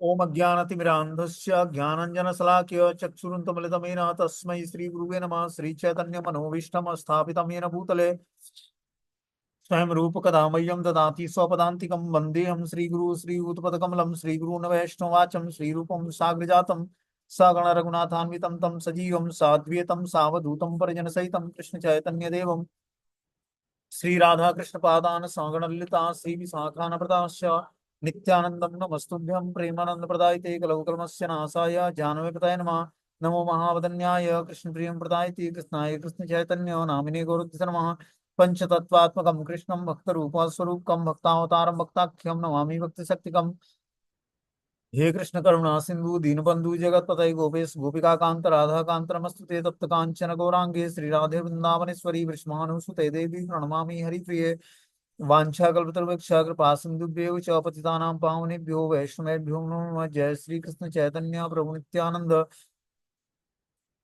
ओम अज्ञानतिमिरान्धस्य ज्ञानञ्जनशलाकया चक्षुरुन्मीलितं तस्मै श्रीगुरुवे नमः। श्रीचैतन्यमनोभीष्टं स्थापितं येन भूतले स्वयं रूपकदा मह्यं ददाति स्वपदान्तिकं। वन्देऽहं श्रीगुरु श्रीयुतपदकमलं श्रीगुरून् वैष्णवाचं श्रीरूपं साग्रजातं सगण रघुनाथान्वितं तं सजीवं साद्वैतं सावधूतं परिजनसहितं कृष्णचैतन्यदेवं श्री राधा कृष्ण पादान सगण ललिता श्री विशाखानप्रदाश्च नित्यानंदं नमस्तुभ्यं प्रेमानंद प्रदायते कलौकलमस्य नाशाय जानवे नमः। नमो महावदन्याय कृष्ण प्रियं प्रदायते कृष्णाय कृष्ण चैतन्य नामिने गौरद्ध नमः। पंचतत्वात्मकं कृष्णं भक्तरूपस्वरूपकं भक्तावतारं भक्ताख्यं नमामि भक्तिशक्तिकम्। हे कृष्ण करुणा सिंधु दीनबंधु जगतपतये गोपेश गोपिका कांत राधा कांत नमस्तुते तप्त कांचन गौरांगे श्री राधे वृंदावनेश्वरी वृषभानुसुते देवी प्रणमामि हरिप्रिये। वाञ्छाकल्पतरुवृक्ष कृपा सिन्धुभ्यो च पतितानां पावनेभ्यो वैष्णवेभ्यो नमो नमः। जय श्री कृष्ण चैतन्य प्रभु नित्यानंद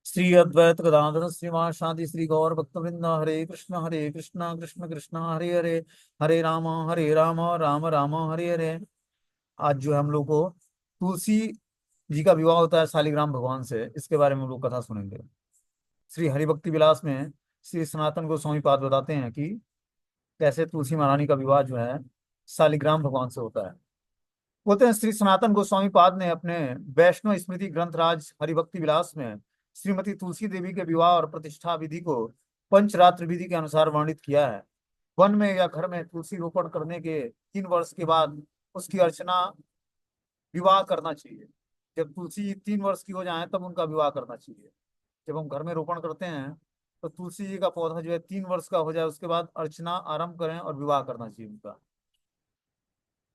श्री अद्वैत गदाधर श्रीवासादि श्री गौर भक्तवृंद। हरे कृष्ण कृष्ण कृष्ण हरे हरे, हरे राम राम राम हरे हरे। आज जो है हम लोग को तुलसी जी का विवाह होता है शालिग्राम भगवान से, इसके बारे में हम लोग कथा सुनेंगे। श्री हरिभक्ति विलास में श्री सनातन गोस्वामी पाद बताते हैं कि कैसे तुलसी महारानी का विवाह जो है शालिग्राम भगवान से होता है। बोलते हैं श्री सनातन गोस्वामी पाद ने अपने वैष्णव स्मृति ग्रंथराज हरिभक्ति विलास में श्रीमती तुलसी देवी के विवाह और प्रतिष्ठा विधि को पंचरात्र विधि के अनुसार वर्णित किया है। वन में या घर में तुलसी रोपण करने के 3 वर्ष के बाद उसकी अर्चना विवाह करना चाहिए। जब तुलसी 3 वर्ष की हो जाए तब उनका विवाह करना चाहिए। जब हम घर में रोपण करते हैं तो तुलसी जी का पौधा जो है 3 वर्ष का हो जाए उसके बाद अर्चना आरंभ करें और विवाह करना चाहिए उनका।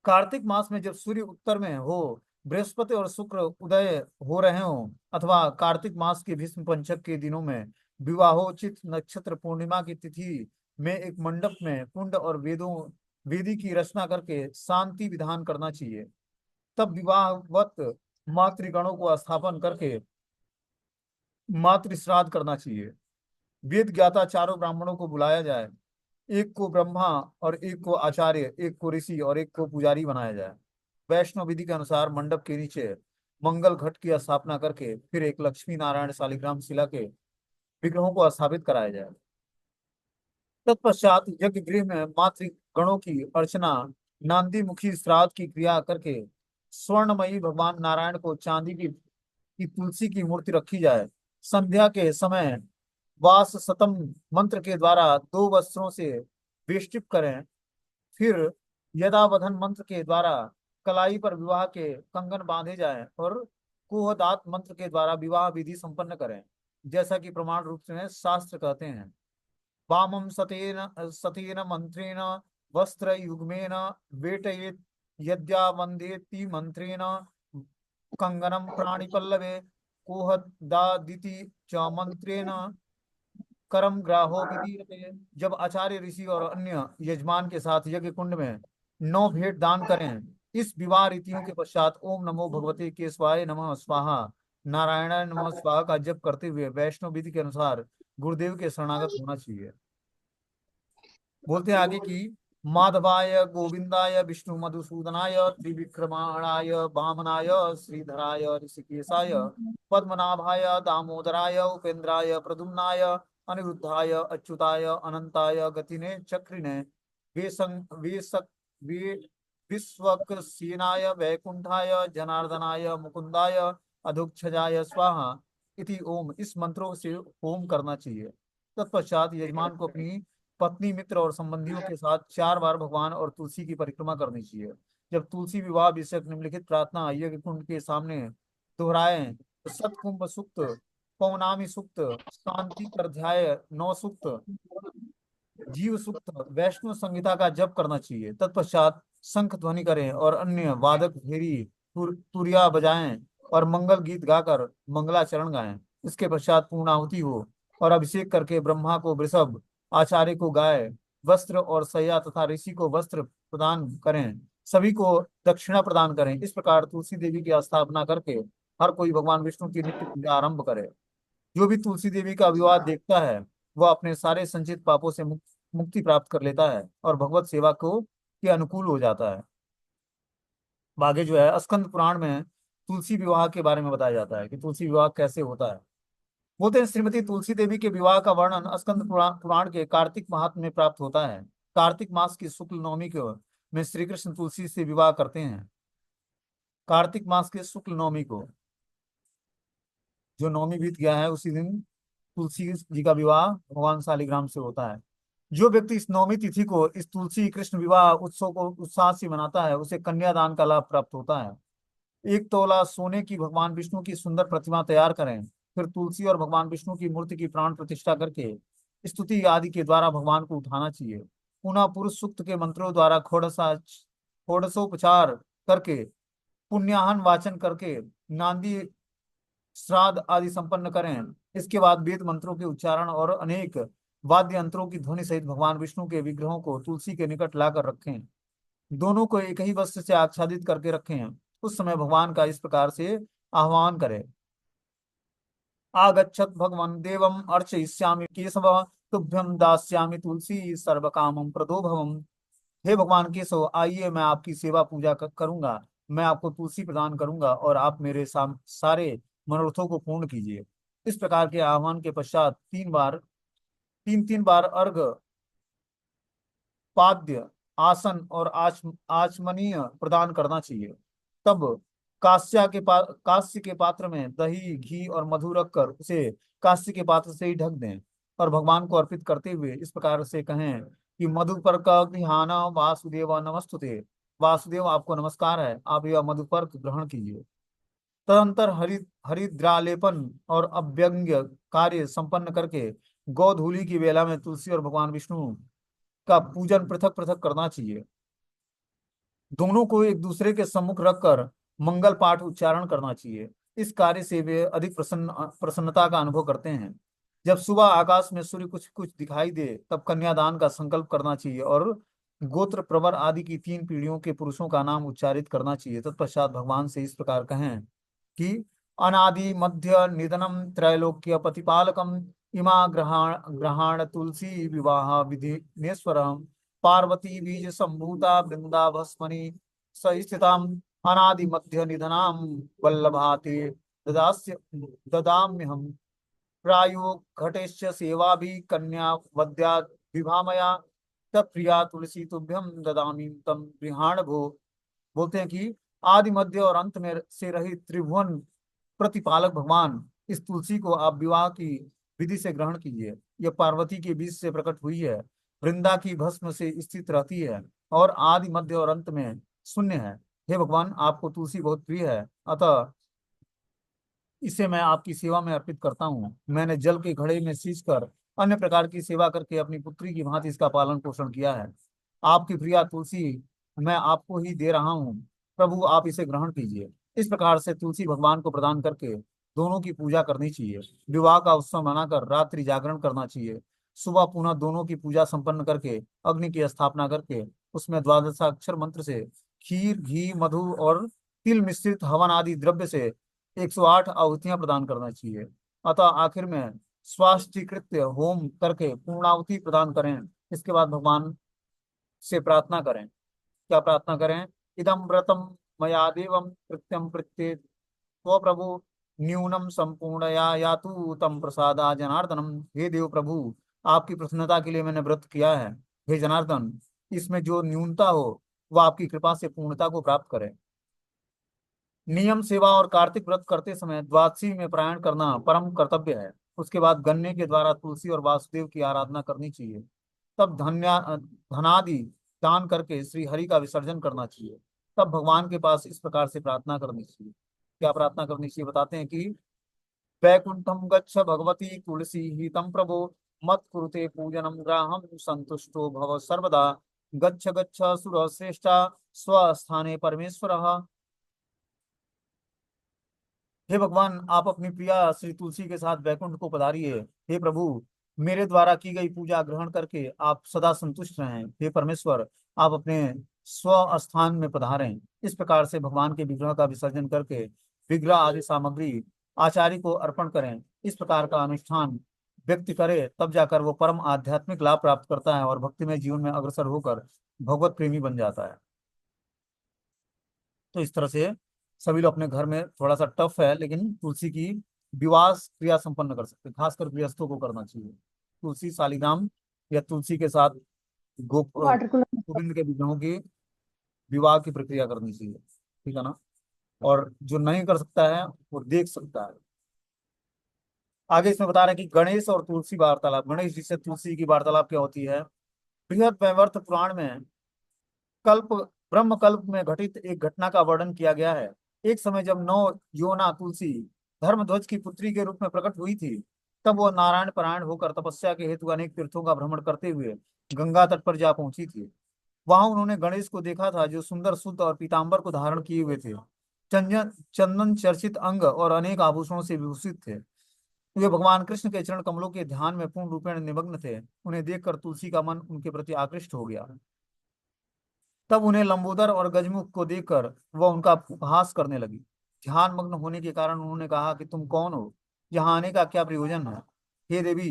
कार्तिक मास में जब सूर्य उत्तर में हो, बृहस्पति और शुक्र उदय हो रहे हो, अथवा कार्तिक मास के भीष्म पंचक के दिनों में विवाहोचित नक्षत्र पूर्णिमा की तिथि में एक मंडप में कुंड और वेदी की रचना करके शांति विधान करना चाहिए। तब विवाहवत मातृगणों को स्थापन करके मातृ श्राद्ध करना चाहिए। वेद ज्ञाता चारों ब्राह्मणों को बुलाया जाए, एक को ब्रह्मा और एक को आचार्य, एक को ऋषि और एक को पुजारी बनाया जाए। वैष्णव विधि के अनुसार मंडप के नीचे मंगल घट की स्थापना करके फिर एक लक्ष्मी नारायण शालिग्राम शिला के विग्रहों को स्थापित कराया जाए। तत्पश्चात यज्ञ गृह में मातृगणों की अर्चना नांदी मुखी श्राद्ध की क्रिया करके स्वर्णमयी भगवान नारायण को चांदी की तुलसी की मूर्ति रखी जाए। संध्या के समय वास सतम मंत्र के द्वारा 2 वस्त्रों से वेष्टित करें। फिर यदावधन मंत्र के द्वारा कलाई पर विवाह के कंगन बांधे जाएं और कुहदात मंत्र के द्वारा विवाह विधि संपन्न करें, जैसा कि प्रमाण रूप से शास्त्र कहते हैं। वामं सतेन सतेन मंत्रेण वस्त्र युग्मेन वेटयेत् यद्यावन्देति मंत्रेण कंगनम प्राणिपल्लवे कोहदादिति च मंत्रेण करम ग्राहो विदीयते। जब आचार्य ऋषि और अन्य यजमान के साथ यज्ञ कुंड में 9 भेंट दान करें, इस विवाह रीतियों के पश्चात ओम नमो भगवते केशवाय नमः स्वाहा, नारायणाय नमः स्वाहा का जप करते हुए वैष्णव विधि के अनुसार गुरुदेव के शरणागत होना चाहिए। बोलते हैं आगे की माधवाय गोविंदाय विष्णु मधुसूदनाय त्रिविक्रमाणाय वामनाय श्रीधराय ऋषिकेशाय पद्मनाभाय दामोदराय उपेंद्राय प्रद्युम्नाय अनिरुद्धाय अच्युताय अनंताय गतिने चक्रिने वे विश्वक्सेनाय वैकुंठाय जनार्दनाय मुकुंदाय अधोक्षजाय स्वाहा इति ओम, इस मंत्रों से होम करना चाहिए। तत्पश्चात यजमान को अपनी पत्नी मित्र और संबंधियों के साथ 4 बार भगवान और तुलसी की परिक्रमा करनी चाहिए। जब तुलसी विवाह विषयक निम्नलिखित प्रार्थना यज्ञ कुंड के सामने दोहराएं तो सतकुंभ सुक्त, पौनामी सुक्त, शांति पर ध्याय 9 सुक्त, जीव सुक्त, वैष्णव संहिता का जप करना चाहिए। तत्पश्चात शंख ध्वनि करें और अन्य वादक भेरी तुरिया बजाएं और मंगल गीत गाकर मंगलाचरण गाएं। इसके पश्चात पूर्णाहुति हो और अभिषेक करके ब्रह्मा को वृषभ, आचार्य को गाय वस्त्र और सैया तथा ऋषि को वस्त्र प्रदान करें। सभी को दक्षिणा प्रदान करें। इस प्रकार तुलसी देवी की स्थापना करके हर कोई भगवान विष्णु की नित्य पूजा आरंभ करे। जो भी तुलसी देवी का विवाह देखता है वह अपने सारे संचित पापों से मुक्ति प्राप्त कर लेता है और भगवत सेवा को के अनुकूल हो जाता है। आगे जो है स्कंद पुराण में तुलसी विवाह के बारे में बताया जाता है कि तुलसी विवाह कैसे होता है। बोलते हैं श्रीमती तुलसी देवी के विवाह का वर्णन स्कंद पुराण के कार्तिक माह में प्राप्त होता है। कार्तिक मास की शुक्ल नवमी को में श्री कृष्ण तुलसी से विवाह करते हैं। कार्तिक मास के शुक्ल नवमी को, जो नवमी बीत गया है, उसी दिन तुलसी जी का विवाह भगवान शालिग्राम से होता है। जो व्यक्ति इस नवमी तिथि को इस तुलसी कृष्ण विवाह उत्सव को उत्साह से मनाता है, उसे कन्यादान का लाभ प्राप्त होता है। 1 तोला सोने की भगवान विष्णु की सुंदर प्रतिमा तैयार करें। फिर तुलसी और भगवान विष्णु की मूर्ति की प्राण प्रतिष्ठा करके स्तुति आदि के द्वारा भगवान को उठाना चाहिए। पुनः पुरुष सूक्त के मंत्रों द्वारा षोडशोपचार करके, पुण्याहन वाचन करके, नांदी श्राद्ध आदि संपन्न करें। इसके बाद वेद मंत्रों के उच्चारण और अनेक वाद्य यंत्रों की ध्वनि सहित भगवान विष्णु के विग्रहों को तुलसी के निकट लाकर रखें। दोनों को एक ही वस्त्र से आच्छादित करके रखें। उस समय भगवान का इस प्रकार से आह्वान करें। आगच्छत भगवान देवम अर्चयिष्यामि केशव, तुभ्यं दास्यामि तुलसी सर्व कामं प्रदो भवम। हे भगवान केशव, आइए मैं आपकी सेवा पूजा करूंगा। मैं आपको तुलसी प्रदान करूंगा और आप मेरे सारे मनोरथों को पूर्ण कीजिए। इस प्रकार के आह्वान के पश्चात 3 बार अर्घ, पाद्य, आसन और आचमनीय प्रदान करना चाहिए। तब कांस्य के पात्र में दही, घी और मधु रखकर उसे कांस्य के पात्र से ही ढक दें और भगवान को अर्पित करते हुए इस प्रकार से कहें कि मधुपर्क गृहाण वासुदेव नमस्तुते। वासुदेव, आपको नमस्कार है, आप यह मधुपर्क ग्रहण कीजिए। तदंतर हरिद्रालेपन और अभ्यंग्य कार्य संपन्न करके गोधूली की वेला में तुलसी और भगवान विष्णु का पूजन पृथक पृथक करना चाहिए। दोनों को एक दूसरे के सम्मुख रखकर मंगल पाठ उच्चारण करना चाहिए। इस कार्य से वे अधिक प्रसन्नता का अनुभव करते हैं। जब सुबह आकाश में सूर्य कुछ कुछ दिखाई दे, तब कन्यादान का संकल्प करना चाहिए और गोत्र, प्रवर आदि की 3 पीढ़ियों के पुरुषों का नाम उच्चारित करना चाहिए। तत्पश्चात भगवान से इस प्रकार कहें कि अनादि मध्य निधनम त्रैलोक्य प्रतिपालकम इमा ग्रहाण तुलसी विवाह विधि पार्वती बीज संभूता वृंदाभस्मनि स्थिताम अनादि मध्य निधनाम वल्लभाते ददास्य ददाम्यहम प्रायो घटेश्य सेवा भी कन्या वद्या विभामया तत्प्रिया तुलसी तुभ्यम ददामी तम गृहाण भो। बोलते हैं कि आदि मध्य और अंत में से रहित त्रिभुवन प्रतिपालक भगवान इस तुलसी को आप विवाह की विधि से ग्रहण कीजिए। यह पार्वती के बीच से प्रकट हुई है, वृंदा की भस्म से स्थित रहती है और आदि मध्य और अंत में शून्य है। हे भगवान, आपको तुलसी बहुत प्रिय है, अतः इसे मैं आपकी सेवा में अर्पित करता हूँ। मैंने जल के घड़े में सींच कर अन्य प्रकार की सेवा करके अपनी पुत्री की भांति इसका पालन पोषण किया है। आपकी प्रिया तुलसी मैं आपको ही दे रहा हूँ, प्रभु आप इसे ग्रहण कीजिए। इस प्रकार से तुलसी भगवान को प्रदान करके दोनों की पूजा करनी चाहिए। विवाह का उत्सव मनाकर रात्रि जागरण करना चाहिए। सुबह पुनः दोनों की पूजा संपन्न करके अग्नि की स्थापना करके उसमें द्वादशाक्षर मंत्र से खीर, घी, मधु और तिल मिश्रित हवन आदि द्रव्य से 108 आहुतियां प्रदान करना चाहिए। अतः आखिर में स्वाष्टिकृत्य होम करके पूर्णाहुति प्रदान करें। इसके बाद भगवान से प्रार्थना करें। क्या प्रार्थना करें? इदम व्रतम मया देवम कृत्यम प्रत्ये तो प्रभु न्यूनम संपूर्णया यातु तम प्रसादा जनार्दनम। हे देव प्रभु, आपकी प्रसन्नता के लिए मैंने व्रत किया है। हे जनार्दन, इसमें जो न्यूनता हो वह आपकी कृपा से पूर्णता को प्राप्त करे। नियम सेवा और कार्तिक व्रत करते समय द्वादशी में पारायण करना परम कर्तव्य है। उसके बाद गन्ने के द्वारा तुलसी और वासुदेव की आराधना करनी चाहिए। तब धनादि दान करके श्री हरि का विसर्जन करना चाहिए। तब भगवान के पास इस प्रकार से प्रार्थना करनी चाहिए। क्या प्रार्थना करनी चाहिए? बताते हैं कि वैकुंठम गच्छ भगवती तुलसी ही तम प्रभो मत कुरुते पूजनम ग्राहम संतुष्टो भव सर्वदा। गच्छ गच्छ सुर श्रेष्ठा स्वस्थाने परमेश्वर। हे भगवान, आप अपनी प्रिया श्री तुलसी के साथ वैकुंठ को पधारिए। हे प्रभु, मेरे द्वारा की गई पूजा ग्रहण करके आप सदा संतुष्ट रहें। हे परमेश्वर, आप अपने स्व स्थान में पधारें। इस प्रकार से भगवान के विग्रह का विसर्जन करके विग्रह आदि सामग्री आचार्य को अर्पण करें। इस प्रकार का अनुष्ठान व्यक्ति करे, तब जाकर वो परम आध्यात्मिक लाभ प्राप्त करता है और भक्तिमय जीवन में अग्रसर होकर भगवत प्रेमी बन जाता है। तो इस तरह से सभी लोग अपने घर में, थोड़ा सा टफ है लेकिन तुलसी की विवाह क्रिया संपन्न कर सकते हैं, खासकर गृहस्थों को करना चाहिए। तुलसी शालिग्राम या तुलसी के साथ वाटर कूलर। गोविंद के विग्रहों की विवाह की प्रक्रिया करनी चाहिए, ठीक है ना। और जो नहीं कर सकता है वो देख सकता है। आगे इसमें बता रहे हैं कि गणेश और तुलसी वार्तालाप, गणेश जी से तुलसी की वार्तालाप क्या होती है। बृहद वैवर्त पुराण में कल्प ब्रह्म कल्प में घटित एक घटना का वर्णन किया गया है। एक समय जब नौ योना तुलसी धर्मध्वज की पुत्री के रूप में प्रकट हुई थी, तब वह नारायण परायण होकर तपस्या के हेतु अनेक तीर्थों का भ्रमण करते हुए गंगा तट पर जा पहुंची थी। वहां उन्होंने गणेश को देखा था, जो सुंदर शुद्ध और पीतांबर को धारण किए हुए थे, चंदन चंदन चर्चित अंग और अनेक आभूषणों से विभूषित थे। वे भगवान कृष्ण के चरण कमलों के ध्यान में पूर्ण रूपेण निमग्न थे। उन्हें देखकर तुलसी का मन उनके प्रति आकृष्ट हो गया। तब उन्हें लंबोदर और गजमुख को देखकर वह उनका उपहास करने लगी। ध्यान मग्न होने के कारण उन्होंने कहा कि तुम कौन हो, यहाँ आने का क्या प्रयोजन है। हे देवी,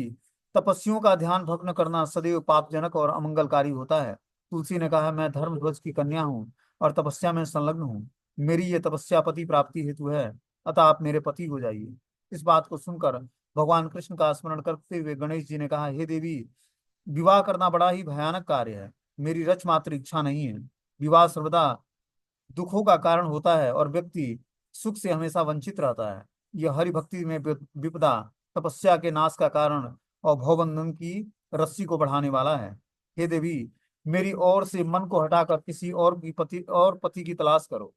तपस्वियों का ध्यान भग्न करना सदैव पापजनक और अमंगलकारी होता है। तुलसी ने कहा, मैं धर्मध्वज की कन्या हूँ और तपस्या में संलग्न हूँ। मेरी ये तपस्या पति प्राप्ति हेतु है, अतः आप मेरे पति हो जाइए। इस बात को सुनकर भगवान कृष्ण का स्मरण करते हुए गणेश जी ने कहा, हे देवी, विवाह करना बड़ा ही भयानक कार्य है। मेरी रच मात्र इच्छा नहीं है। विवाह सर्वदा दुखों का कारण होता है और व्यक्ति सुख से हमेशा वंचित रहता है। यह हरि भक्ति में विपदा, तपस्या के नाश का कारण और भवबंधन की रस्सी को बढ़ाने वाला है। हे देवी, मेरी ओर से मन को हटाकर किसी और पति की तलाश करो।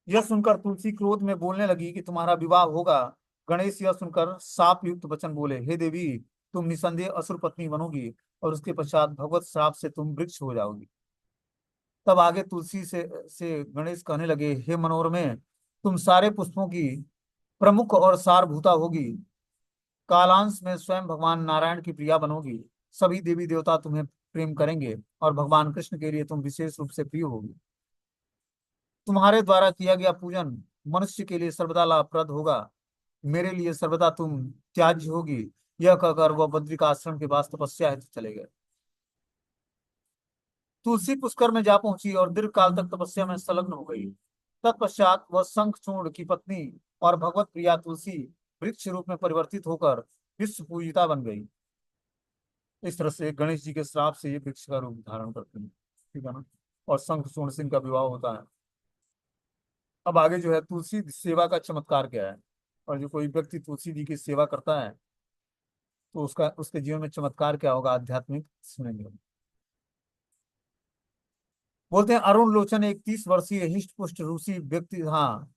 यह सुनकर तुलसी क्रोध में बोलने लगी कि तुम्हारा विवाह होगा। गणेश यह सुनकर शाप युक्त वचन बोले, हे देवी, तुम निसंदेह असुर पत्नी बनोगी और उसके पश्चात भगवत श्राप से तुम वृक्ष हो जाओगी। तब आगे तुलसी से गणेश कहने लगे, हे मनोरमे, तुम सारे पुष्पों की प्रमुख और सारभूता होगी। कालांश में स्वयं भगवान नारायण की प्रिया बनोगी। सभी देवी देवता तुम्हें प्रेम करेंगे और भगवान कृष्ण के लिए तुम विशेष रूप से प्रिय होगी। तुम्हारे द्वारा किया गया पूजन मनुष्य के लिए सर्वदा लाभप्रद होगा। मेरे लिए सर्वदा तुम त्याज्य होगी। यह कहकर वह बद्रिकाश्रम के पास तपस्या हेतु चले गए। तुलसी पुष्कर में जा पहुंची और दीर्घ काल तक तपस्या में संलग्न हो गई। तत्पश्चात वह शंखचूर्ण की पत्नी और भगवत प्रिया तुलसी वृक्ष रूप में परिवर्तित होकर विश्व पूजिता बन गई। इस तरह से गणेश जी के श्राप से ये वृक्ष का रूप धारण करते हैं, ठीक है ना। और शंखचूर्ण से इनका विवाह होता है। अब आगे जो है तुलसी सेवा का चमत्कार क्या है, और जो कोई व्यक्ति तुलसी जी की सेवा करता है तो उसका उसके जीवन में चमत्कार क्या होगा, आध्यात्मिक, सुनेंगे। बोलते हैं अरुण लोचन एक 30 वर्षीय हिष्ट पुष्ट रूसी व्यक्ति, हाँ,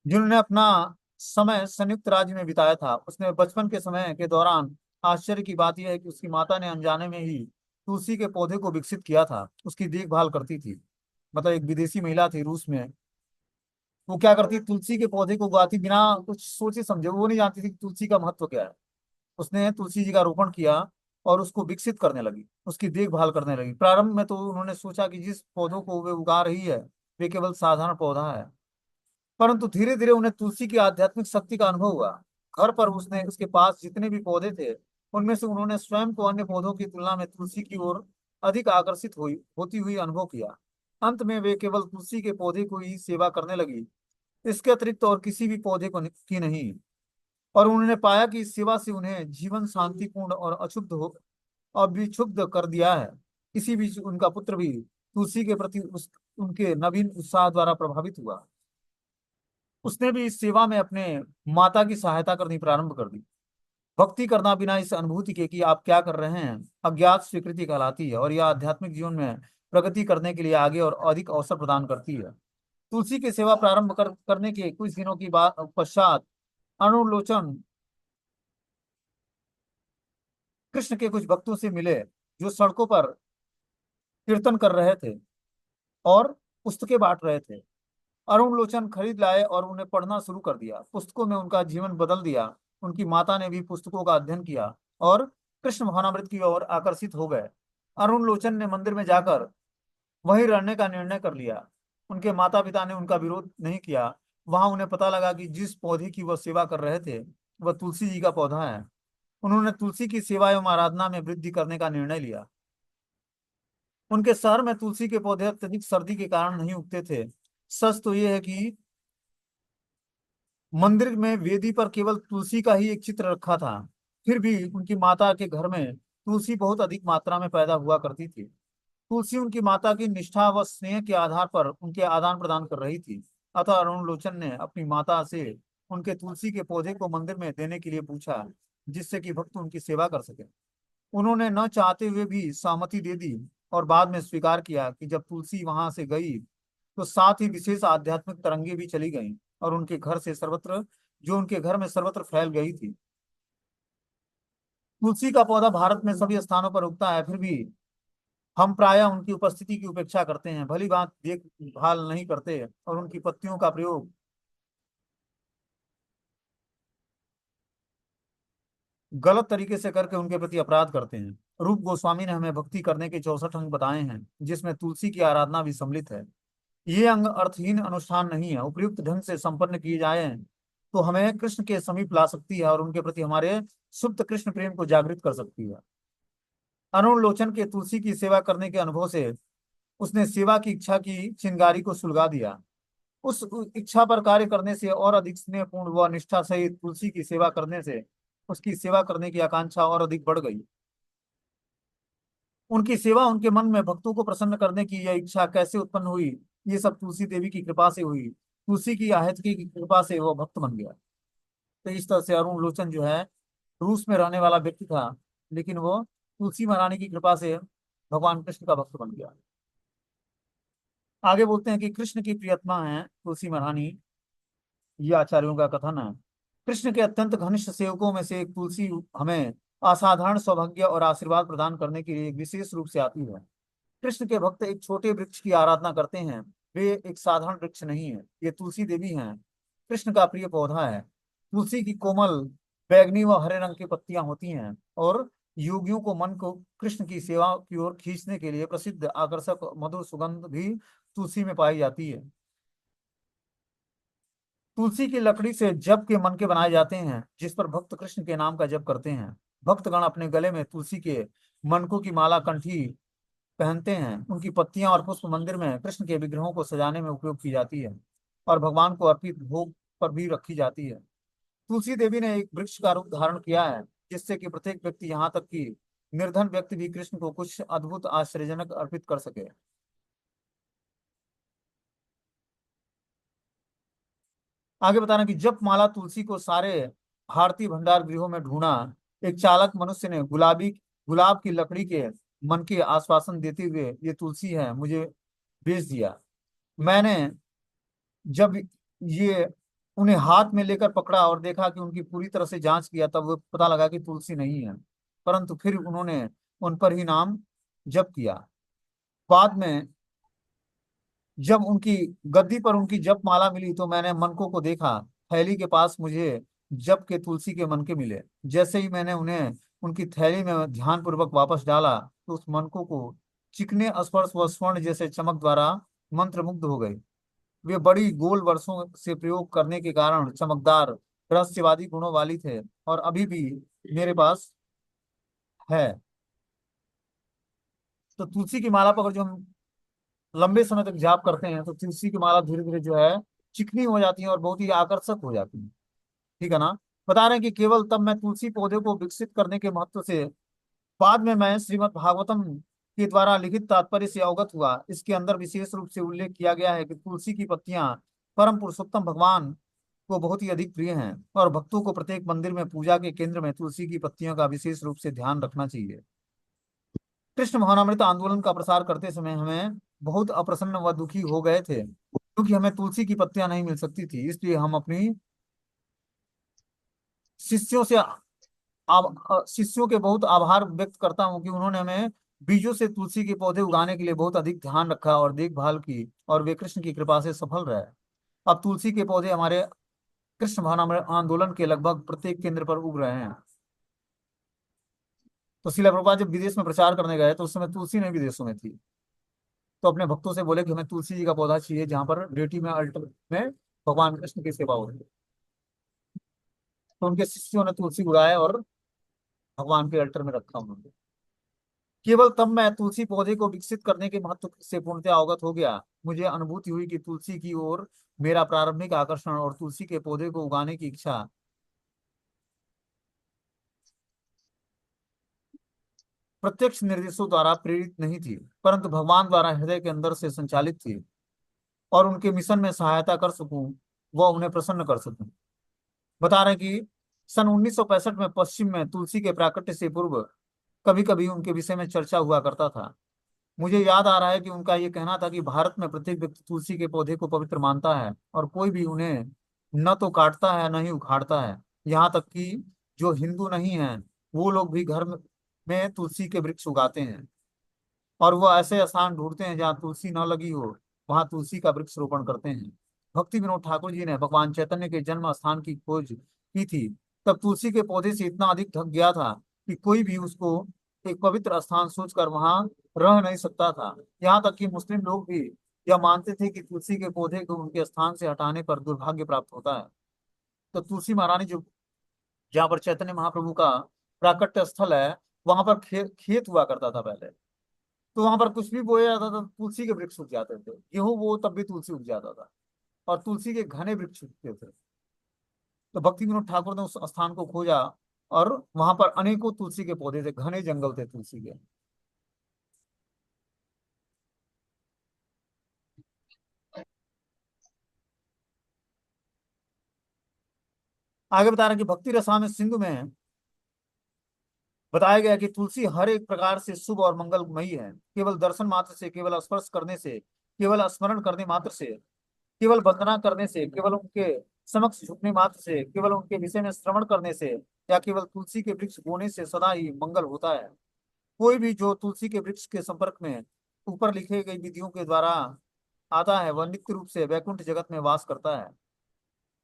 जिन्होंने अपना समय संयुक्त राज्य में बिताया था। उसने बचपन के समय के दौरान, आश्चर्य की बात यह है कि उसकी माता ने अनजाने में ही तुलसी के पौधे को विकसित किया था, उसकी देखभाल करती थी। मतलब एक विदेशी महिला थी रूस में, वो क्या करती, तुलसी के पौधे को उगाती बिना कुछ सोचे समझे। वो नहीं जानती थी कि तुलसी का महत्व क्या है। उसने तुलसी जी का रोपण किया और उसको विकसित करने लगी, उसकी देखभाल करने लगी। प्रारंभ में तो उन्होंने सोचा कि जिस पौधों को वे उगा रही है वे केवल साधारण पौधा है, परंतु धीरे धीरे उन्हें तुलसी की आध्यात्मिक शक्ति का अनुभव हुआ। घर पर उसने उसके पास जितने भी पौधे थे उनमें से उन्होंने स्वयं को अन्य पौधों की तुलना में तुलसी की ओर अधिक आकर्षित हुई होती हुई अनुभव किया। अंत में वे केवल तुलसी के पौधे को ही सेवा करने लगी, इसके अतिरिक्त और किसी भी पौधे को की नहीं। और उन्होंने पाया कि इस सेवा से उन्हें जीवन शांतिपूर्ण और अक्षुब्ध हो अभिक्षुब्ध कर दिया है। इसी बीच उनका पुत्र भी तुलसी के प्रति उनके नवीन उत्साह द्वारा प्रभावित हुआ। उसने भी इस सेवा में अपने माता की सहायता करनी प्रारंभ कर दी। भक्ति करना बिना इस अनुभूति के कि आप क्या कर रहे हैं अज्ञात स्वीकृति कहलाती है, और यह आध्यात्मिक जीवन में प्रगति करने के लिए आगे और अधिक अवसर प्रदान करती है। तुलसी की सेवा प्रारंभ करने के कुछ दिनों की बाद पश्चात अनुलोचन कृष्ण के कुछ भक्तों से मिले, जो सड़कों पर कीर्तन कर रहे थे और पुस्तकें बांट रहे थे। अरुण लोचन खरीद लाए और उन्हें पढ़ना शुरू कर दिया। पुस्तकों में उनका जीवन बदल दिया। उनकी माता ने भी पुस्तकों का अध्ययन किया और कृष्ण भावनामृत की ओर आकर्षित हो गए। अरुण लोचन ने मंदिर में जाकर वहीं रहने का निर्णय कर लिया। उनके माता पिता ने उनका विरोध नहीं किया। वहां उन्हें पता लगा कि जिस पौधे की वह सेवा कर रहे थे वह तुलसी जी का पौधा है। उन्होंने तुलसी की सेवा एवं आराधना में वृद्धि करने का निर्णय लिया। उनके शहर में तुलसी के पौधे अत्यधिक सर्दी के कारण नहीं उगते थे। सच तो यह है कि मंदिर में वेदी पर केवल तुलसी का ही एक चित्र रखा था। फिर भी उनकी माता के घर में तुलसी बहुत अधिक मात्रा में पैदा हुआ करती थी। तुलसी उनकी माता की निष्ठा व स्नेह के आधार पर उनके आदान प्रदान कर रही थी। अतः अरुण लोचन ने अपनी माता से उनके तुलसी के पौधे को मंदिर में देने के लिए पूछा, जिससे कि भक्त उनकी सेवा कर सके। उन्होंने न चाहते हुए भी सहमति दे दी और बाद में स्वीकार किया कि जब तुलसी वहां से गई तो साथ ही विशेष आध्यात्मिक तरंगे भी चली गईं और उनके घर से सर्वत्र जो उनके घर में सर्वत्र फैल गई थी। तुलसी का पौधा भारत में सभी स्थानों पर उगता है, फिर भी हम प्रायः उनकी उपस्थिति की उपेक्षा करते हैं, भली बात देखभाल नहीं करते और उनकी पत्तियों का प्रयोग गलत तरीके से करके उनके प्रति अपराध करते हैं। रूप गोस्वामी ने हमें भक्ति करने के 64 अंग बताए हैं, जिसमें तुलसी की आराधना भी सम्मिलित है। ये अंग अर्थहीन अनुष्ठान नहीं है, उपयुक्त ढंग से संपन्न किए जाए तो हमें कृष्ण के समीप ला सकती है और उनके प्रति हमारे सुप्त कृष्ण प्रेम को जागृत कर सकती है। अरुण लोचन के तुलसी की सेवा करने के अनुभव से उसने सेवा की इच्छा की चिंगारी को सुलगा दिया। उस इच्छा पर कार्य करने से और अधिक स्नेहपूर्ण व निष्ठा सहित तुलसी की सेवा करने से उसकी सेवा करने की आकांक्षा और अधिक बढ़ गई। उनकी सेवा उनके मन में भक्तों को प्रसन्न करने की यह इच्छा कैसे उत्पन्न हुई, ये सब तुलसी देवी की कृपा से हुई। तुलसी की आहतकी की कृपा से वो भक्त बन गया। तो इस तरह से अरुण लोचन जो है रूस में रहने वाला व्यक्ति था, लेकिन वो तुलसी महारानी की कृपा से भगवान कृष्ण का भक्त बन गया। आगे बोलते हैं कि कृष्ण की प्रियतमा है तुलसी महारानी, ये आचार्यों का कथन है। कृष्ण के अत्यंत घनिष्ठ सेवकों में से एक तुलसी हमें असाधारण सौभाग्य और आशीर्वाद प्रदान करने के लिए एक विशेष रूप से आती है। कृष्ण के भक्त एक छोटे वृक्ष की आराधना करते हैं, वे एक साधारण वृक्ष नहीं है, ये तुलसी देवी हैं, कृष्ण का प्रिय पौधा है। तुलसी की कोमल बैगनी व हरे रंग की पत्तियां होती हैं और योगियों को मन को कृष्ण की सेवा की ओर खींचने के लिए प्रसिद्ध आकर्षक मधुर सुगंध भी तुलसी में पाई जाती है। तुलसी की लकड़ी से जप के मनके बनाए जाते हैं, जिस पर भक्त कृष्ण के नाम का जप करते हैं। भक्तगण अपने गले में तुलसी के मनकों की माला कंठी पहनते हैं। उनकी पत्तियां और पुष्प मंदिर में कृष्ण के विग्रहों को सजाने में उपयोग की जाती है और भगवान को अर्पित भोग पर भी रखी जाती है। तुलसी देवी ने एक वृक्ष का रूप धारण किया है, जिससे कि प्रत्येक व्यक्ति, यहाँ तक कि निर्धन व्यक्ति भी कृष्ण को कुछ अद्भुत आश्चर्यजनक अर्पित कर सके। आगे बताना कि जप माला तुलसी को सारे भारतीय भंडार गृहों में ढूंढा। एक चालक मनुष्य ने गुलाब की लकड़ी के मन के आश्वासन देते हुए ये तुलसी है मुझे बेच दिया। मैंने जब ये उन्हें हाथ में लेकर पकड़ा और देखा कि उनकी पूरी तरह से जांच किया, तब वो पता लगा कि तुलसी नहीं है, परंतु फिर उन्होंने उन पर ही नाम जप किया। बाद में जब उनकी गद्दी पर उनकी जप माला मिली तो मैंने मनकों को देखा। थैली के पास मुझे जप के तुलसी के मनके मिले। जैसे ही मैंने उन्हें उनकी थैली में ध्यान पूर्वक वापस डाला तो उस मनकों को चिकने स्पर्श व स्वर्ण जैसे चमक द्वारा मंत्रमुग्ध हो गए। वे बड़ी गोल वर्षों से प्रयोग करने के कारण चमकदार रहस्यवादी गुणों वाली थे और अभी भी मेरे पास है। तो तुलसी की माला पर अगर जो हम लंबे समय तक जाप करते हैं तो तुलसी की माला धीरे धीरे जो है चिकनी हो जाती है और बहुत ही आकर्षक हो जाती है। ठीक है ना। बता रहे हैं कि केवल तब मैं तुलसी पौधे को विकसित करने के महत्व से बाद में मैं श्रीमद् भागवतम के द्वारा लिखित तात्पर्य से अवगत हुआ। इसके अंदर विशेष रूप से उल्लेख किया गया है कि तुलसी की पत्तियां परम पुरुषोत्तम भगवान को बहुत ही अधिक प्रिय हैं और भक्तों को प्रत्येक मंदिर में पूजा के केंद्र में तुलसी की पत्तियों का विशेष रूप से ध्यान रखना चाहिए। कृष्ण भावनामृत आंदोलन का प्रसार करते समय हमें बहुत अप्रसन्न व दुखी हो गए थे, क्योंकि हमें तुलसी की पत्तियां नहीं मिल सकती थी। इसलिए हम अपनी शिष्यों से शिष्यों के बहुत आभार व्यक्त करता हूँ कि उन्होंने हमें बीजों से तुलसी के पौधे उगाने के लिए बहुत अधिक ध्यान रखा और देखभाल की और वे कृष्ण की कृपा से सफल रहे। अब तुलसी के पौधे हमारे कृष्ण भावनामृत आंदोलन के लगभग प्रत्येक केंद्र पर उग रहे हैं। तो शिला प्रभुपाद जब विदेश में प्रचार करने गए तो उस समय तुलसी नहीं विदेशों में थी, तो अपने भक्तों से बोले कि हमें तुलसी जी का पौधा चाहिए जहाँ पर डेटी में अल्टर में भगवान कृष्ण की सेवा हो रही है। तो उनके शिष्यों ने तुलसी उगाए और भगवान के अल्टर में रखा उन्होंने। केवल तब मैं तुलसी पौधे को विकसित करने के महत्व से पूर्णतः अवगत हो गया। मुझे अनुभूति हुई कि तुलसी की ओर मेरा प्रारंभिक आकर्षण और तुलसी के पौधे को उगाने की इच्छा प्रत्यक्ष निर्देशों द्वारा प्रेरित नहीं थी, परंतु भगवान द्वारा हृदय के अंदर से संचालित थी। और उनके मिशन में सहायता कर सकूं, वह उन्हें प्रसन्न कर सकूं। बता रहे कि सन 1965 में पश्चिम में तुलसी के प्राकट्य से पूर्व कभी कभी उनके विषय में चर्चा हुआ करता था। मुझे याद आ रहा है कि उनका ये कहना था कि भारत में प्रत्येक व्यक्ति तुलसी के पौधे को पवित्र मानता है और कोई भी उन्हें न तो काटता है न ही उखाड़ता है। यहाँ तक कि जो हिंदू नहीं है वो लोग भी घर में तुलसी के वृक्ष उगाते हैं और वो ऐसे स्थान ढूंढते हैं जहाँ तुलसी न लगी हो, वहां तुलसी का वृक्ष रोपण करते हैं। भक्ति विनोद ठाकुर जी ने भगवान चैतन्य के जन्म स्थान की खोज की थी। तब तुलसी के पौधे से इतना अधिक ढक गया था कि कोई भी उसको एक पवित्र स्थान सोचकर वहां रह नहीं सकता था। यहाँ तक कि मुस्लिम लोग भी यह मानते थे कि तुलसी के पौधे को उनके स्थान से हटाने पर दुर्भाग्य प्राप्त होता है। तो तुलसी महारानी जो जहाँ पर चैतन्य महाप्रभु का प्राकट्य स्थल है, वहां पर खेत हुआ करता था पहले। तो वहां पर कुछ भी बोया जाता था, तुलसी के वृक्ष उग जाते थे। गेहूं वो तब भी तुलसी उग जाता था और तुलसी के घने वृक्ष उगते थे। तो भक्ति विनोद ठाकुर ने उस स्थान को खोजा और वहां पर अनेकों तुलसी के पौधे थे, घने जंगल थे तुलसी के। आगे बता रहे हैं कि भक्ति रसायन सिंधु में बताया गया कि तुलसी हर एक प्रकार से शुभ और मंगलमयी है। केवल दर्शन मात्र से, केवल स्पर्श करने से, केवल स्मरण करने मात्र से, केवल वंदना करने से, केवल उनके समक्ष झुकने मात्र से, केवल उनके विषय में श्रवण करने से या केवल तुलसी के वृक्ष बोने से सदा ही मंगल होता है। कोई भी जो तुलसी के वृक्ष के संपर्क में ऊपर लिखे गई विधियों के द्वारा आता है, वह नित्य रूप से वैकुंठ जगत में वास करता है।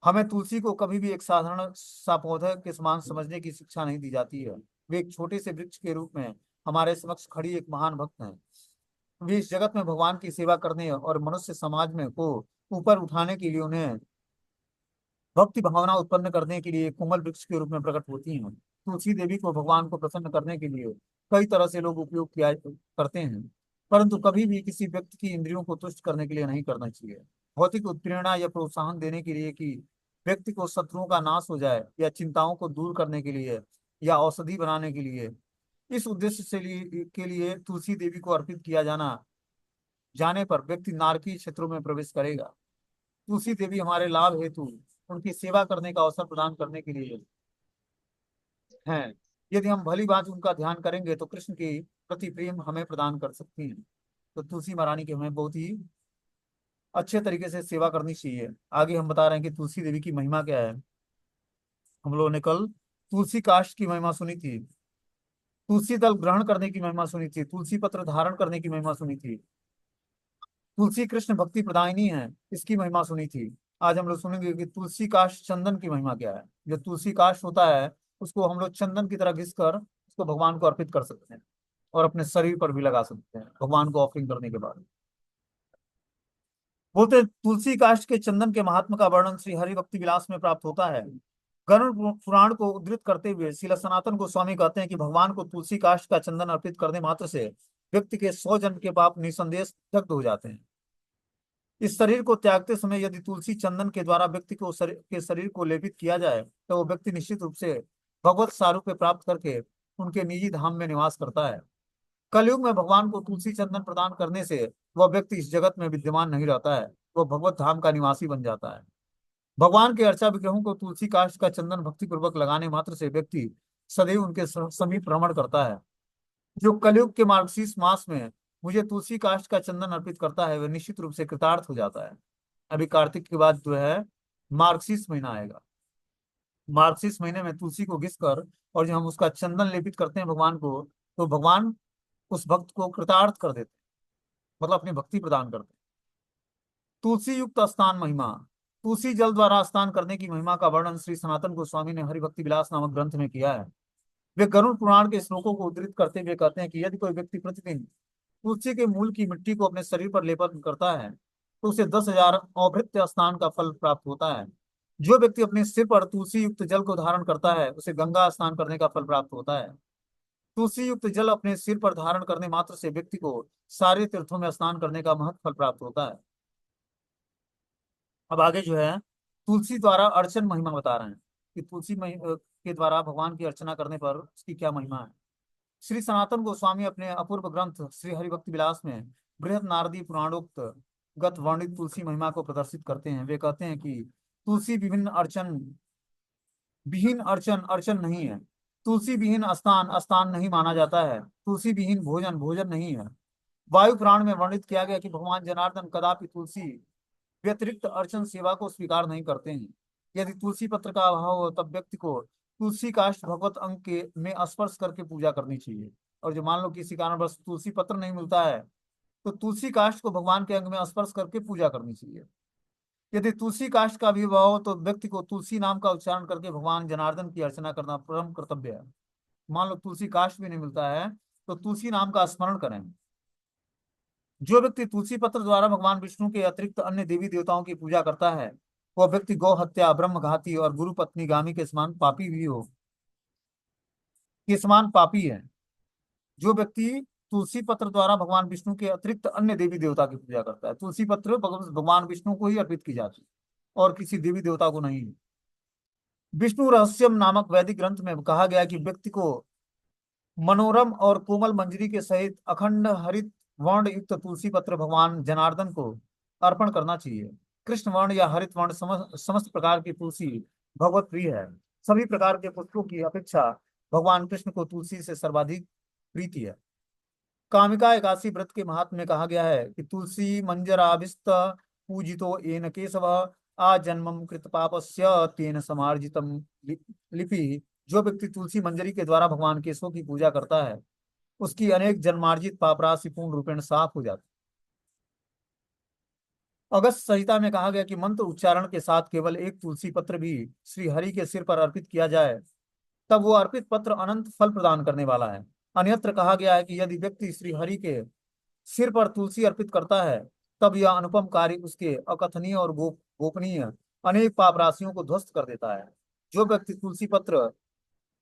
हमें तुलसी को कभी भी एक साधारण सा पौधा के समान समझने की शिक्षा नहीं दी जाती है। वे एक छोटे से वृक्ष के रूप में हमारे समक्ष खड़ी एक महान भक्त हैं। वे इस जगत में भगवान की सेवा करने और मनुष्य समाज में को ऊपर उठाने के लिए, उन्हें भक्ति भावना उत्पन्न करने के लिए कोमल वृक्ष के रूप में प्रकट होती हैं। तुलसी देवी को भगवान को प्रसन्न करने के लिए कई तरह से लोग उपयोग किया करते हैं, परंतु कभी भी किसी व्यक्ति की इंद्रियों को तुष्ट करने के लिए नहीं करना चाहिए। भौतिक उत्प्रेरणा या प्रोत्साहन देने के लिए कि व्यक्ति को शत्रुओं का नाश हो जाए या चिंताओं को दूर करने के लिए या औषधि बनाने के लिए, इस उद्देश्य से के लिए तुलसी देवी को अर्पित किया जाने पर व्यक्ति नारकीय क्षेत्रों में प्रवेश करेगा। तुलसी देवी हमारे लाभ हेतु उनकी सेवा करने का अवसर प्रदान करने के लिए हैं। यदि हम भली बात उनका ध्यान करेंगे तो कृष्ण के प्रति प्रेम हमें प्रदान कर सकती हैं। तो तुलसी महारानी की हमें बहुत ही अच्छे तरीके से सेवा करनी चाहिए। आगे हम बता रहे हैं कि तुलसी देवी की महिमा क्या है। हम लोगों ने कल तुलसी काष्ठ की महिमा सुनी थी, तुलसी दल ग्रहण करने की महिमा सुनी थी, तुलसी पत्र धारण करने की महिमा सुनी थी, तुलसी कृष्ण भक्ति प्रदायिनी है, इसकी महिमा सुनी थी। आज हम लोग सुनेंगे कि तुलसी काष्ठ चंदन की महिमा क्या है। जो तुलसी काष्ठ होता है उसको हम लोग चंदन की तरह घिस कर उसको भगवान को अर्पित कर सकते हैं और अपने शरीर पर भी लगा सकते हैं भगवान को ऑफरिंग करने के बाद। बोलते हैं, तुलसी काष्ठ के चंदन के महात्मा का वर्णन श्री हरि भक्ति विलास में प्राप्त होता है। गरुड़ पुराण को उद्धृत करते हुए श्रील सनातन गोस्वामी कहते हैं कि भगवान को तुलसी काष्ठ का चंदन अर्पित करने मात्र से व्यक्ति के 100 जन्म के पाप निसंदेह दग्ध हो जाते हैं। इस शरीर को त्यागते समय यदि तुलसी चंदन के द्वारा व्यक्ति को शरीर को लेपित किया जाए तो वो व्यक्ति निश्चित रूप से भगवत सारूप्य प्राप्त करके उनके निजी धाम में निवास करता है। कलयुग में भगवान को तुलसी चंदन प्रदान करने से वह व्यक्ति इस जगत में विद्यमान नहीं रहता है, वह भगवत धाम का निवासी बन जाता है। भगवान के अर्चा विग्रहों को तुलसी काष्ठ का चंदन भक्ति पूर्वक लगाने मात्र से व्यक्ति सदैव उनके समीप भ्रमण करता है। जो कलयुग के मार्गशीर्ष मास में मुझे तुलसी काष्ठ का चंदन अर्पित करता है वह निश्चित रूप से कृतार्थ हो जाता है। अभी कार्तिक के बाद जो है मार्गशीर्ष महीना आएगा। मार्गशीर्ष महीने में तुलसी को घिस कर और जब हम उसका चंदन लेपित करते हैं भगवान को, तो भगवान उस भक्त को कृतार्थ कर देते हैं, मतलब अपनी भक्ति प्रदान करते हैं। तुलसी युक्त स्नान महिमा। तुलसी जल द्वारा स्नान करने की महिमा का वर्णन श्री सनातन गोस्वामी ने हरिभक्ति विलास नामक ग्रंथ में किया है। वे गरुड़ पुराण के श्लोकों को उद्धृत करते हुए कहते हैं कि यदि कोई व्यक्ति प्रतिदिन तुलसी के मूल की मिट्टी को अपने शरीर पर लेपन करता है तो उसे 10,000 औभृत्य स्नान का फल प्राप्त होता है। जो व्यक्ति अपने सिर पर तुलसी युक्त जल को धारण करता है उसे गंगा स्नान करने का फल प्राप्त होता है। तुलसी युक्त जल अपने सिर पर धारण करने मात्र से व्यक्ति को सारे तीर्थों में स्नान करने का महत्व फल प्राप्त होता है। अब आगे जो है तुलसी द्वारा अर्चन महिमा बता रहे हैं कि के द्वारा भगवान की अर्चना करने पर उसकी क्या महिमा है। श्री सनातन गोस्वामी अपने अपूर्व ग्रंथ श्री हरिभक्ति विलास में बृहद नारदी पुराणोक्त गत वर्णित तुलसी महिमा को प्रदर्शित करते हैं। वे कहते हैं कि तुलसी विभिन्न अर्चन विहीन अर्चन अर्चन नहीं है। तुलसी विहीन स्थान स्थान नहीं माना जाता है। तुलसी विहीन भोजन भोजन नहीं है। वायु पुराण में वर्णित किया गया कि भगवान जनार्दन कदापि तुलसी व्यतिरिक्त अर्चन सेवा को स्वीकार नहीं करते हैं। यदि तुलसी पत्र का अभाव हो तब व्यक्ति को तुलसी काष्ठ भगवत अंग के में स्पर्श करके पूजा करनी चाहिए। और जो मान लो किसी कारणवश तुलसी पत्र नहीं मिलता है तो तुलसी काष्ठ को भगवान के अंग में स्पर्श करके पूजा करनी चाहिए। यदि तुलसी काष्ठ का भी अभाव हो तो व्यक्ति को तुलसी नाम का उच्चारण करके भगवान जनार्दन की अर्चना करना परम कर्तव्य है। मान लो तुलसी काष्ठ भी नहीं मिलता है तो तुलसी नाम का स्मरण करें। जो व्यक्ति तुलसी पत्र द्वारा भगवान विष्णु के अतिरिक्त अन्य देवी देवताओं की पूजा करता है वह व्यक्ति गौ हत्या ब्रह्म घाती और गुरु पत्नी गामी के समान पापी भी हो के समान पापी है। जो व्यक्ति तुलसी पत्र द्वारा भगवान विष्णु के अतिरिक्त अन्य देवी देवता की पूजा करता है, तुलसी पत्र भगवान विष्णु को ही अर्पित की जाती है और किसी देवी देवता को नहीं। विष्णु रहस्यम नामक वैदिक ग्रंथ में कहा गया कि व्यक्ति को मनोरम और कोमल मंजरी के सहित अखंड हरित वर्ण युक्त तुलसी पत्र भगवान जनार्दन को अर्पण करना चाहिए। कृष्ण वर्ण या हरित वर्ण समस्त प्रकार की तुलसी भगवत प्रिय है। सभी प्रकार के पुष्पों की अपेक्षा भगवान कृष्ण को तुलसी से सर्वाधिक प्रीति है। कामिका एकादशी व्रत के महात्म्य में कहा गया है कि तुलसी मंजराभिस्त पूजितो येन केशव आजन्मम कृत पापस्य तेन समार्जितम लिपि। जो व्यक्ति तुलसी मंजरी के द्वारा भगवान केशव की पूजा करता है उसकी अनेक जन्मार्जित पाप राशि पूर्ण रूपेण साफ हो जाती है। अगस्त संहिता में कहा गया कि मंत्र उच्चारण के साथ केवल एक तुलसी पत्र भी श्री हरि के सिर पर अर्पित किया जाए तब वो अर्पित पत्र अनंत फल प्रदान करने वाला है। अन्यत्र कहा गया है कि यदि व्यक्ति श्री हरि के सिर पर तुलसी अर्पित करता है तब यह अनुपम कार्य उसके अकथनीय और गोपनीय अनेक पाप राशियों को ध्वस्त कर देता है। जो व्यक्ति तुलसी पत्र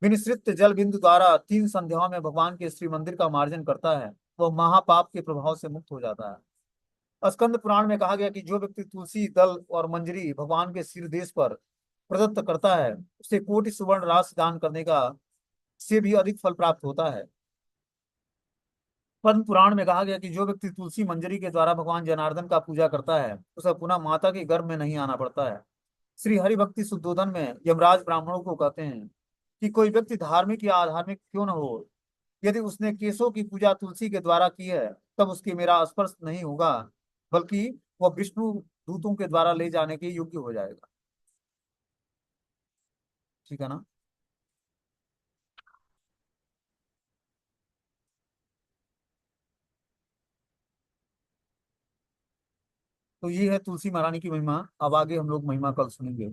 विनिश्रित जल बिंदु द्वारा 3 संध्याओं में भगवान के श्री मंदिर का मार्जन करता है वह महापाप के प्रभाव से मुक्त हो जाता है। स्कंद पुराण में कहा गया कि जो व्यक्ति तुलसी दल और मंजरी भगवान के सिर देश पर प्रदत्त करता है उसे कोटि सुवर्ण राशि दान करने का से भी अधिक फल प्राप्त होता है। पद्म पुराण में कहा गया कि जो व्यक्ति तुलसी मंजरी के द्वारा भगवान जनार्दन का पूजा करता है उसे पुनः माता के गर्भ में नहीं आना पड़ता है। श्री हरि भक्ति शुद्धोधन में यमराज ब्राह्मणों को कहते हैं कि कोई व्यक्ति धार्मिक या अधार्मिक क्यों न हो यदि उसने केशों की पूजा तुलसी के द्वारा की है तब उसके मेरा स्पर्श नहीं होगा बल्कि वह विष्णु दूतों के द्वारा ले जाने के योग्य हो जाएगा। ठीक है ना। तो ये है तुलसी महारानी की महिमा। अब आगे हम लोग महिमा कल सुनेंगे।